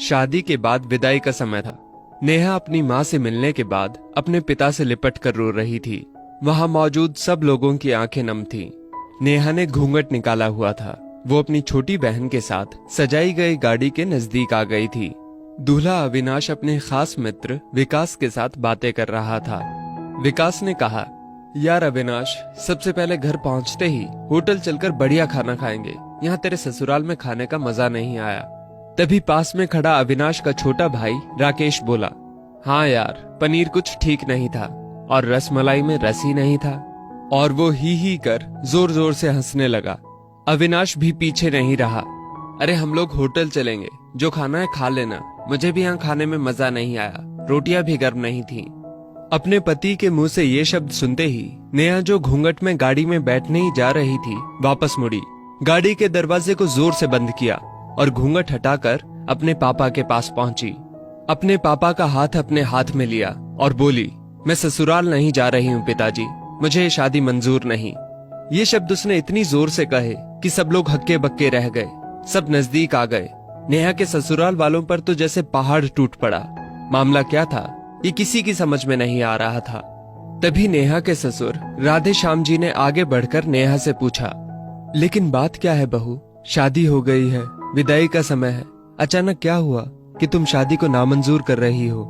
शादी के बाद विदाई का समय था। नेहा अपनी माँ से मिलने के बाद अपने पिता से लिपट कर रो रही थी। वहां मौजूद सब लोगों की आंखें नम थीं। नेहा ने घूंघट निकाला हुआ था। वो अपनी छोटी बहन के साथ सजाई गई गाड़ी के नजदीक आ गई थी। दूल्हा अविनाश अपने खास मित्र विकास के साथ बातें कर रहा था। विकास ने कहा, यार अविनाश, सबसे पहले घर पहुंचते ही होटल चलकर बढ़िया खाना खाएंगे। यहाँ तेरे ससुराल में खाने का मजा नहीं आया। तभी पास में खड़ा अविनाश का छोटा भाई राकेश बोला, हाँ यार, पनीर कुछ ठीक नहीं था और रसमलाई में रस ही नहीं था। और वो ही कर जोर जोर से हंसने लगा। अविनाश भी पीछे नहीं रहा। अरे हम लोग होटल चलेंगे, जो खाना है खा लेना, मुझे भी यहाँ खाने में मजा नहीं आया, रोटियां भी गर्म नहीं थी। अपने पति के मुंह से ये शब्द सुनते ही नेहा, जो घूंघट में गाड़ी में बैठने ही जा रही थी, वापस मुड़ी, गाड़ी के दरवाजे को जोर से बंद किया और घूंघट हटाकर अपने पापा के पास पहुंची। अपने पापा का हाथ अपने हाथ में लिया और बोली, मैं ससुराल नहीं जा रही हूँ पिताजी, मुझे ये शादी मंजूर नहीं। ये शब्द उसने इतनी जोर से कहे कि सब लोग हक्के बक्के रह गए। सब नजदीक आ गए। नेहा के ससुराल वालों पर तो जैसे पहाड़ टूट पड़ा। मामला क्या था, ये किसी की समझ में नहीं आ रहा था। तभी नेहा के ससुर राधे श्याम जी ने आगे बढ़कर नेहा से पूछा, लेकिन बात क्या है बहू? शादी हो गई है, विदाई का समय है, अचानक क्या हुआ कि तुम शादी को नामंजूर कर रही हो?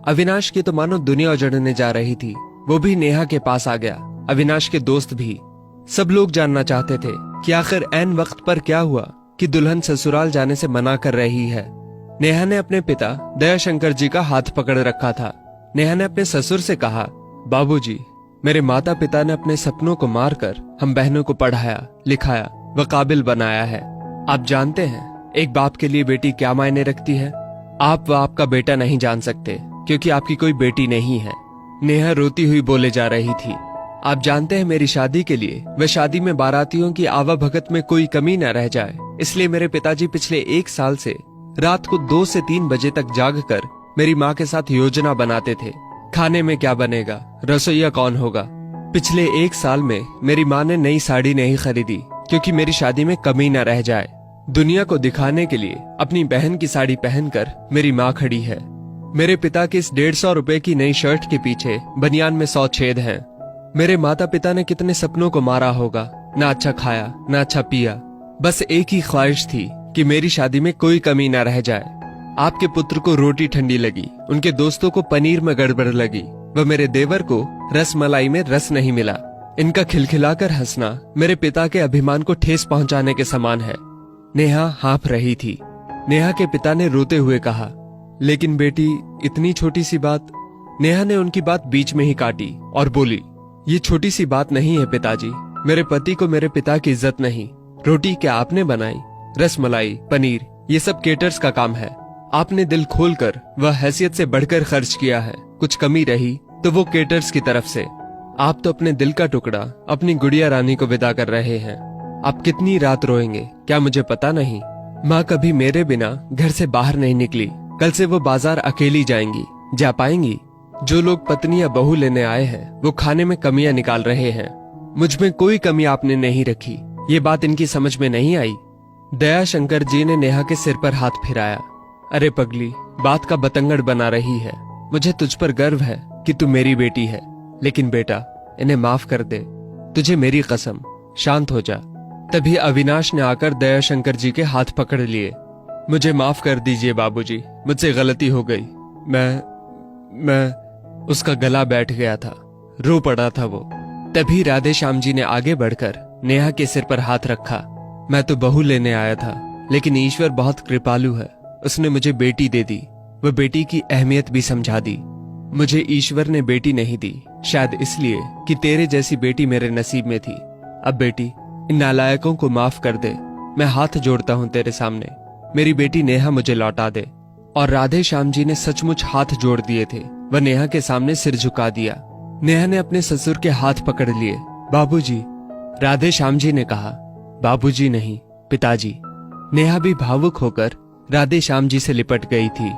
अविनाश की तो मानो दुनिया उजड़ने जा रही थी। वो भी नेहा के पास आ गया, अविनाश के दोस्त भी। सब लोग जानना चाहते थे कि आखिर ऐन वक्त पर क्या हुआ कि दुल्हन ससुराल जाने से मना कर रही है। नेहा ने अपने पिता दयाशंकर जी का हाथ पकड़ रखा था। नेहा ने अपने ससुर से कहा, बाबूजी, मेरे माता पिता ने अपने सपनों को मारकर हम बहनों को पढ़ाया, लिखाया व काबिल बनाया है। आप जानते हैं एक बाप के लिए बेटी क्या मायने रखती है? आप व आपका बेटा नहीं जान सकते क्योंकि आपकी कोई बेटी नहीं है। नेहा रोती हुई बोले जा रही थी, आप जानते हैं मेरी शादी के लिए व शादी में बारातियों की आवाभगत में कोई कमी न रह जाए, इसलिए मेरे पिताजी पिछले 1 साल से रात को 2 से 3 बजे तक जागकर मेरी माँ के साथ योजना बनाते थे। खाने में क्या बनेगा, रसोइया कौन होगा। पिछले 1 साल में मेरी माँ ने नई साड़ी नहीं खरीदी क्योंकि मेरी शादी में कमी न रह जाए। दुनिया को दिखाने के लिए अपनी बहन की साड़ी पहनकर मेरी माँ खड़ी है। मेरे पिता की इस 150 रुपए की नई शर्ट के पीछे बनियान में 100 छेद हैं। मेरे माता पिता ने कितने सपनों को मारा होगा, ना अच्छा खाया ना अच्छा पिया, बस एक ही ख्वाहिश थी कि मेरी शादी में कोई कमी ना रह जाए। आपके पुत्र को रोटी ठंडी लगी, उनके दोस्तों को पनीर में गड़बड़ लगी व मेरे देवर को रसमलाई में रस नहीं मिला। इनका खिलखिलाकर हंसना मेरे पिता के अभिमान को ठेस पहुंचाने के समान है। नेहा हाँफ रही थी। नेहा के पिता ने रोते हुए कहा, लेकिन बेटी, इतनी छोटी सी बात। नेहा ने उनकी बात बीच में ही काटी और बोली, ये छोटी सी बात नहीं है पिताजी, मेरे पति को मेरे पिता की इज्जत नहीं। रोटी क्या आपने बनाई, रसमलाई, पनीर, ये सब केटर्स का काम है। आपने दिल खोलकर वह हैसियत से बढ़कर खर्च किया है। कुछ कमी रही तो वो केटर्स की तरफ से। आप तो अपने दिल का टुकड़ा अपनी गुड़िया रानी को विदा कर रहे हैं। आप कितनी रात रोएंगे क्या मुझे पता नहीं। माँ कभी मेरे बिना घर से बाहर नहीं निकली। कल से वो बाजार अकेली जाएंगी, जा पाएंगी। जो लोग पत्नी या बहू लेने आए हैं वो खाने में कमियां निकाल रहे हैं। मुझ में कोई कमी आपने नहीं रखी। ये बात इनकी समझ में नहीं आई। दयाशंकर जी ने नेहा के सिर पर हाथ फिराया। अरे पगली, बात का बतंगड़ बना रही है। मुझे तुझ पर गर्व है कि तू मेरी बेटी है, लेकिन बेटा, इन्हें माफ कर दे। तुझे मेरी कसम, शांत हो जा। तभी अविनाश ने आकर दयाशंकर जी के हाथ पकड़ लिए। मुझे माफ कर दीजिए बाबूजी, मुझसे गलती हो गई। मैं उसका गला बैठ गया था, रो पड़ा था वो। तभी राधे श्याम जी ने आगे बढ़कर नेहा के सिर पर हाथ रखा। मैं तो बहू लेने आया था, लेकिन ईश्वर बहुत कृपालु है, उसने मुझे बेटी दे दी। वह बेटी की अहमियत भी समझा दी। मुझे ईश्वर ने बेटी नहीं दी, शायद इसलिए कि तेरे जैसी बेटी मेरे नसीब में थी। अब बेटी, इन नालायकों को माफ कर दे। मैं हाथ जोड़ता हूँ तेरे सामने, मेरी बेटी नेहा मुझे लौटा दे। और राधे श्याम जी ने सचमुच हाथ जोड़ दिए थे। वह नेहा के सामने सिर झुका दिया। नेहा ने अपने ससुर के हाथ पकड़ लिए। बाबूजी, राधे श्याम जी ने कहा। बाबूजी नहीं, पिताजी। नेहा भी भावुक होकर राधे श्याम जी से लिपट गई थी।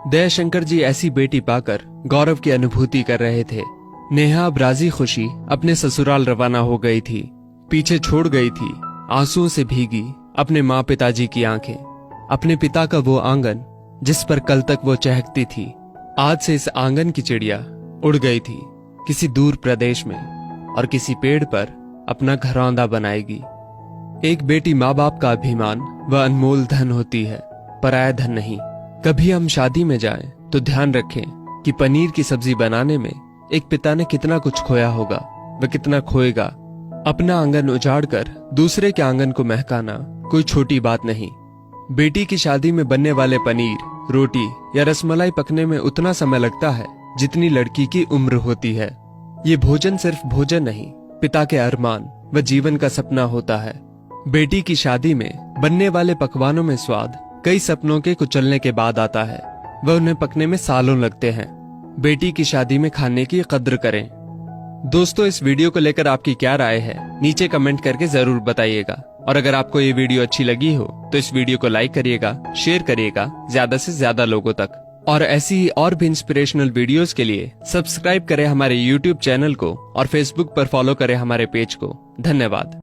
दयाशंकर जी ऐसी बेटी पाकर गौरव की अनुभूति कर रहे थे। नेहा अब राजी खुशी अपने ससुराल रवाना हो गई थी। पीछे छोड़ गई थी आंसुओं से भीगी अपने माँ पिताजी की आंखें, अपने पिता का वो आंगन जिस पर कल तक वो चहकती थी, आज से इस आंगन की चिड़िया उड़ गई थी किसी दूर प्रदेश में और किसी पेड़ पर अपना घरौंदा बनाएगी। एक बेटी माँ बाप का अभिमान व अनमोल धन होती है, पराया धन नहीं। कभी हम शादी में जाएं तो ध्यान रखें कि पनीर की सब्जी बनाने में एक पिता ने कितना कुछ खोया होगा व कितना खोएगा। अपना आंगन उजाड़कर दूसरे के आंगन को महकाना कोई छोटी बात नहीं। बेटी की शादी में बनने वाले पनीर, रोटी या रसमलाई पकने में उतना समय लगता है जितनी लड़की की उम्र होती है। ये भोजन सिर्फ भोजन नहीं, पिता के अरमान व जीवन का सपना होता है। बेटी की शादी में बनने वाले पकवानों में स्वाद कई सपनों के कुचलने के बाद आता है वह उन्हें पकने में सालों लगते हैं। बेटी की शादी में खाने की कद्र करें। दोस्तों, इस वीडियो को लेकर आपकी क्या राय है, नीचे कमेंट करके जरूर बताइएगा। और अगर आपको ये वीडियो अच्छी लगी हो तो इस वीडियो को लाइक करिएगा, शेयर करिएगा ज्यादा से ज्यादा लोगों तक। और ऐसी ही और भी इंस्पिरेशनल वीडियोस के लिए सब्सक्राइब करें हमारे YouTube चैनल को और Facebook पर फॉलो करें हमारे पेज को। धन्यवाद।